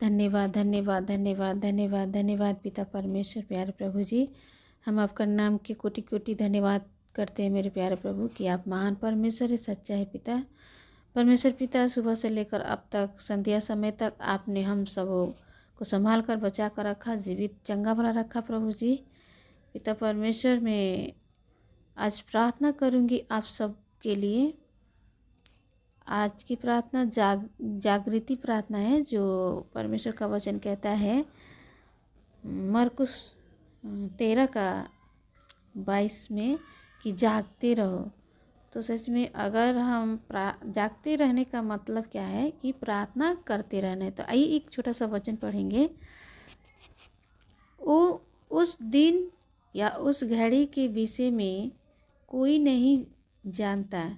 धन्यवाद, धन्यवाद, धन्यवाद, धन्यवाद, धन्यवाद पिता परमेश्वर प्यारे प्रभु जी। हम आपका नाम के कोटि-कोटि धन्यवाद करते हैं मेरे प्यारे प्रभु कि आप महान परमेश्वर है, सच्चा है पिता। परमेश्वर पिता, सुबह से लेकर अब तक संध्या समय तक आपने हम सबों को संभाल कर बचा कर रखा, जीवित चंगा भला रखा प्रभु जी। पिता परमेश्वर, मैं आज प्रार्थना करूंगी आप सब के लिए। आज की प्रार्थना जागृति प्रार्थना है, जो परमेश्वर का वचन कहता है मरकुस 13 का 22 में कि जागते रहो। तो सच में अगर हम जागते रहने का मतलब क्या है कि प्रार्थना करते रहना है। तो आइए एक छोटा सा वचन पढ़ेंगे। वो उस दिन या उस घड़ी के विषय में कोई नहीं जानता,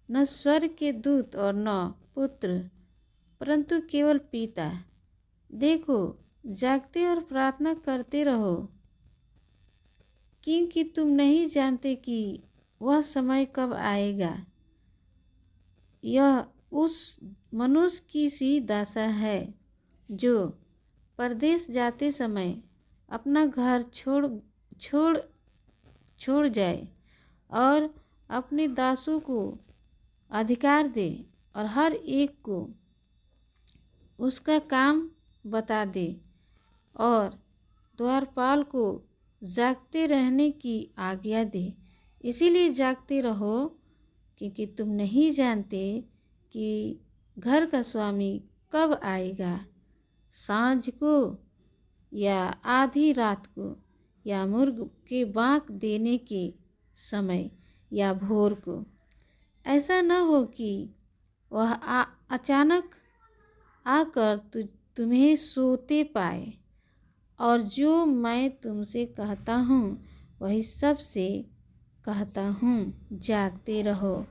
न स्वर्ग के दूत और न पुत्र, परंतु केवल पिता। देखो, जागते और प्रार्थना करते रहो, क्योंकि तुम नहीं जानते कि वह समय कब आएगा। यह उस मनुष्य की सी दशा है जो परदेश जाते समय अपना घर छोड़ छोड़ जाए और अपने दासों को अधिकार दे और हर एक को उसका काम बता दे और द्वारपाल को जागते रहने की आज्ञा दे। इसीलिए जागते रहो, क्योंकि तुम नहीं जानते कि घर का स्वामी कब आएगा, सांझ को या आधी रात को या मुर्ग के बाँक देने के समय या भोर को। ऐसा न हो कि वह अचानक आकर तुम्हें सोते पाए। और जो मैं तुमसे कहता हूँ वही सबसे कहता हूँ, जागते रहो।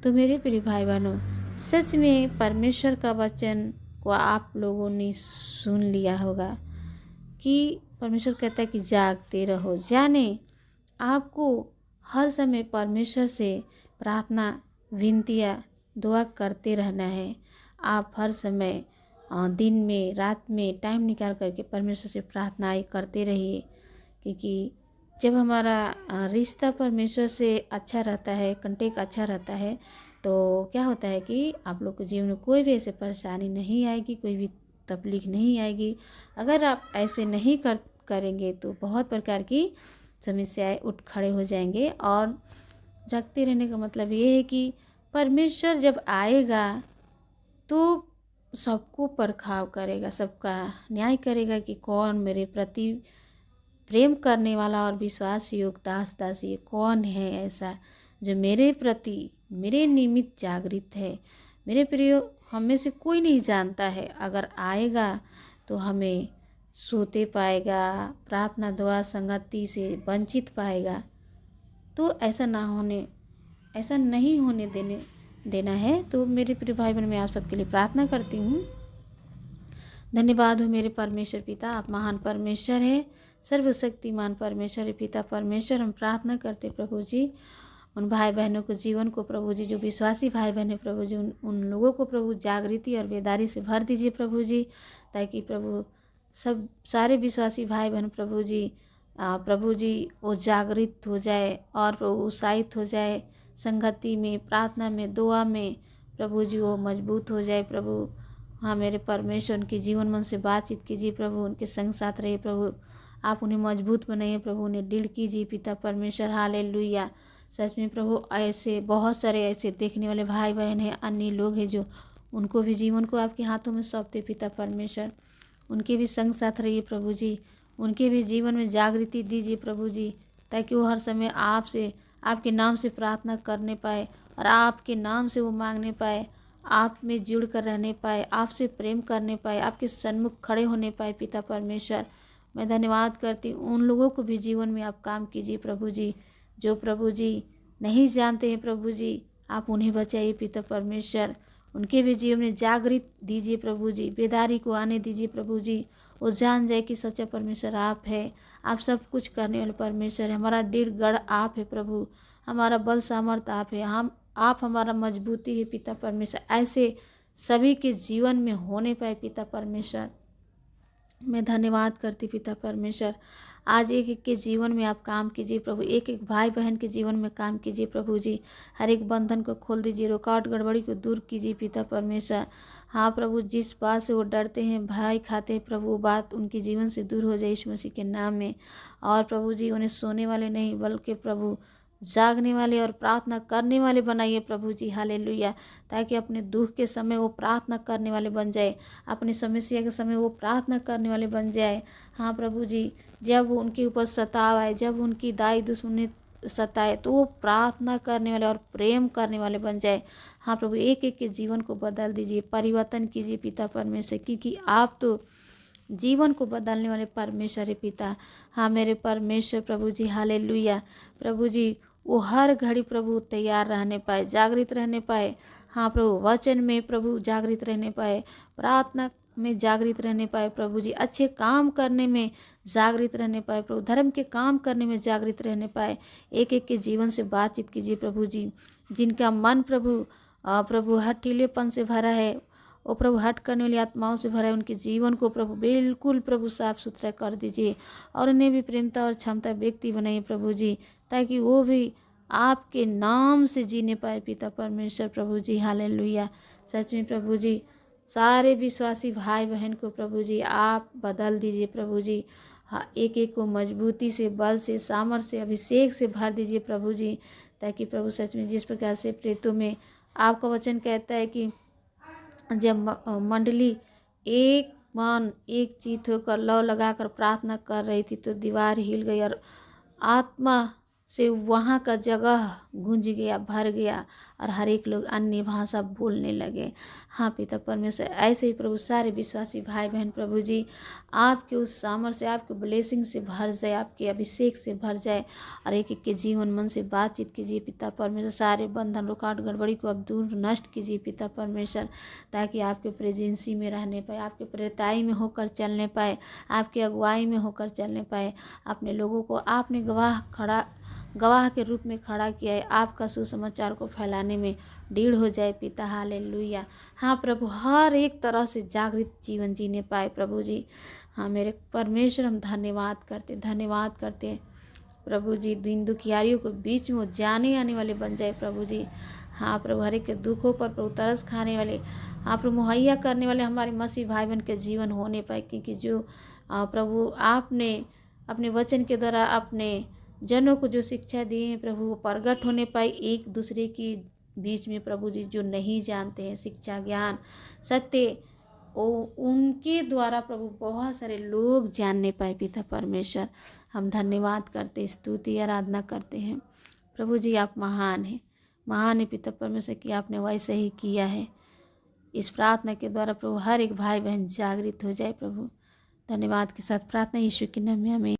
तो मेरे प्रिय भाई बहनों, सच में परमेश्वर का वचन को आप लोगों ने सुन लिया होगा कि परमेश्वर कहता है कि जागते रहो। जाने आपको हर समय परमेश्वर से प्रार्थना, विनतियाँ, दुआ करते रहना है। आप हर समय दिन में, रात में टाइम निकाल करके परमेश्वर से प्रार्थनाएं करते रहिए, क्योंकि जब हमारा रिश्ता परमेश्वर से अच्छा रहता है, कांटेक्ट अच्छा रहता है, तो क्या होता है कि आप लोग के जीवन में कोई भी ऐसे परेशानी नहीं आएगी, कोई भी तकलीफ नहीं आएगी। अगर आप ऐसे नहीं करेंगे तो बहुत प्रकार की समस्याएं उठ खड़े हो जाएंगे। और जागते रहने का मतलब ये है कि परमेश्वर जब आएगा तो सबको परखाव करेगा, सबका न्याय करेगा कि कौन मेरे प्रति प्रेम करने वाला और विश्वास योग्य दास दासी कौन है ऐसा जो मेरे प्रति, मेरे निमित्त जागृत है। मेरे प्रियो, हम में से कोई नहीं जानता है, अगर आएगा तो हमें सोते पाएगा, प्रार्थना, दुआ, संगति से वंचित पाएगा। तो ऐसा नहीं होने देना है। तो मेरे प्रिय भाई बहन, मैं आप सबके लिए प्रार्थना करती हूँ। धन्यवाद हो मेरे परमेश्वर पिता, आप महान परमेश्वर है, सर्वशक्तिमान परमेश्वर है। पिता परमेश्वर, हम प्रार्थना करते प्रभु जी, उन भाई बहनों को, जीवन को प्रभु जी, जो विश्वासी भाई बहन है प्रभु जी, उन लोगों को प्रभु जागृति और बेदारी से भर दीजिए प्रभु जी, ताकि प्रभु सब सारे विश्वासी भाई बहन प्रभु जी वो जागृत हो जाए और प्रभु उत्साहित हो जाए, संगति में, प्रार्थना में, दुआ में प्रभु जी वो मजबूत हो जाए प्रभु। हाँ मेरे परमेश्वर, उनके जीवन मन से बातचीत कीजिए प्रभु, उनके संग साथ रहिए प्रभु, आप उन्हें मजबूत बनाइए प्रभु, उन्हें दृढ़ कीजिए पिता परमेश्वर। हालेलुया। सच में प्रभु, ऐसे बहुत सारे ऐसे देखने वाले भाई बहन हैं, अन्य लोग हैं जो उनको भी जीवन को आपके हाथों में सौंपते पिता परमेश्वर, उनके भी संग साथ रहिए प्रभु जी, उनके भी जीवन में जागृति दीजिए प्रभु जी, ताकि वो हर समय आपसे, आपके नाम से प्रार्थना करने पाए और आपके नाम से वो मांगने पाए, आप में जुड़ कर रहने पाए, आपसे प्रेम करने पाए, आपके सन्मुख खड़े होने पाए पिता परमेश्वर। मैं धन्यवाद करती हूँ। उन लोगों को भी जीवन में आप काम कीजिए प्रभु जी, जो प्रभु जी नहीं जानते हैं प्रभु जी, आप उन्हें बचाइए पिता परमेश्वर, उनके भी जीवन में जागृत दीजिए प्रभु जी, बेदारी को आने दीजिए प्रभु जी, वो जान जाए कि सच्चा परमेश्वर आप है, आप सब कुछ करने वाले परमेश्वर है, हमारा दृढ़ गढ़ आप है प्रभु, हमारा बल सामर्थ आप है, आप हमारा मजबूती है पिता परमेश्वर। ऐसे सभी के जीवन में होने पाए पिता परमेश्वर। मैं धन्यवाद करती पिता परमेश्वर। आज एक एक के जीवन में आप काम कीजिए प्रभु, एक एक भाई बहन के जीवन में काम कीजिए प्रभु जी। हर एक बंधन को खोल दीजिए, रुकावट गड़बड़ी को दूर कीजिए पिता परमेश्वर। हाँ प्रभु, जिस बात से वो डरते हैं, भय खाते हैं प्रभु, वो बात उनके जीवन से दूर हो जाए यीशु मसीह के नाम में। और प्रभु जी उन्हें सोने वाले नहीं बल्कि प्रभु जागने वाले और प्रार्थना करने वाले बनाइए प्रभु जी। हालेलुया। ताकि अपने दुख के समय वो प्रार्थना करने वाले बन जाए, अपनी समस्या के समय वो प्रार्थना करने वाले बन जाए। हाँ प्रभु जी, जब उनके ऊपर सताव आए, जब उनकी दाई दुश्मनी सताए, तो वो प्रार्थना करने वाले और प्रेम करने वाले बन जाए। हाँ प्रभु, एक एक के जीवन को बदल दीजिए, परिवर्तन कीजिए पिता परमेश्वर, क्योंकि आप तो जीवन को बदलने वाले परमेश्वर है पिता। हाँ मेरे परमेश्वर प्रभु जी, हालेलुया। प्रभु जी वो हर घड़ी प्रभु तैयार रहने पाए, जागृत रहने पाए। हाँ प्रभु, वचन में प्रभु जागृत रहने पाए, प्रार्थना में जागृत रहने पाए प्रभु जी, अच्छे काम करने में जागृत रहने पाए प्रभु, धर्म के काम करने में जागृत रहने पाए। एक एक के जीवन से बातचीत कीजिए प्रभु जी। जिनका मन प्रभु हठीलेपन से भरा है, वो प्रभु हट करने वाली आत्माओं से भरा है, उनके जीवन को प्रभु बिल्कुल प्रभु साफ सुथरा कर दीजिए और उन्हें भी प्रेमता और क्षमता व्यक्ति बनाइए प्रभु जी, ताकि वो भी आपके नाम से जीने पाए पिता परमेश्वर प्रभु जी। हालेलुया। सच में प्रभु जी, सारे विश्वासी भाई बहन को प्रभु जी आप बदल दीजिए प्रभु जी। हाँ, एक एक को मजबूती से, बल से, सामर्थ्य से, अभिषेक से भर दीजिए प्रभु जी, ताकि प्रभु सच में जिस प्रकार से प्रेतों में आपका वचन कहता है कि जब मंडली एक मन एक चित्त होकर लौ लगाकर प्रार्थना कर रही थी, तो दीवार हिल गई और आत्मा से वहाँ का जगह गूंज गया, भर गया और हर एक लोग अन्य भाषा बोलने लगे। हाँ पिता परमेश्वर, ऐसे ही प्रभु सारे विश्वासी भाई बहन प्रभु जी आपके उस सामर्थ्य से, आपके ब्लेसिंग से भर जाए, आपके अभिषेक से भर जाए और एक एक के जीवन मन से बातचीत कीजिए पिता परमेश्वर। सारे बंधन रुकावट गड़बड़ी को अब दूर नष्ट कीजिए पिता परमेश्वर, ताकि आपके प्रेजेंसी में रहने पाए, आपके प्रेताई में होकर चलने पाए, आपकी अगुवाई में होकर चलने पाए। अपने लोगों को आपने गवाह के रूप में खड़ा किया है, आपका सुसमाचार को फैलाने में दृढ़ हो जाए पिता। हालेलुया। हाँ प्रभु, हर एक तरह से जागृत जीवन जीने पाए प्रभु जी। हाँ मेरे परमेश्वर, हम धन्यवाद करते प्रभु जी। दिन दुखियारियों के बीच में वो जाने आने वाले बन जाए प्रभु जी। हाँ प्रभु, हर एक के दुखों पर प्रभु तरस खाने वाले, हाँ प्रभु मुहैया करने वाले हमारे मसीह भाई बहन के जीवन होने पाए, क्योंकि जो प्रभु आपने अपने वचन के द्वारा अपने जनों को जो शिक्षा दी है प्रभु, वो प्रगट होने पाए एक दूसरे की बीच में प्रभु जी। जो नहीं जानते हैं शिक्षा, ज्ञान, सत्य, ओ उनके द्वारा प्रभु बहुत सारे लोग जानने पाए पिता परमेश्वर। हम धन्यवाद करते, स्तुति आराधना करते हैं प्रभु जी। आप महान है पिता परमेश्वर, कि आपने वैसे ही किया है। इस प्रार्थना के द्वारा प्रभु हर एक भाई बहन जागृत हो जाए प्रभु। धन्यवाद के साथ प्रार्थना यीशु के नाम में, आमीन।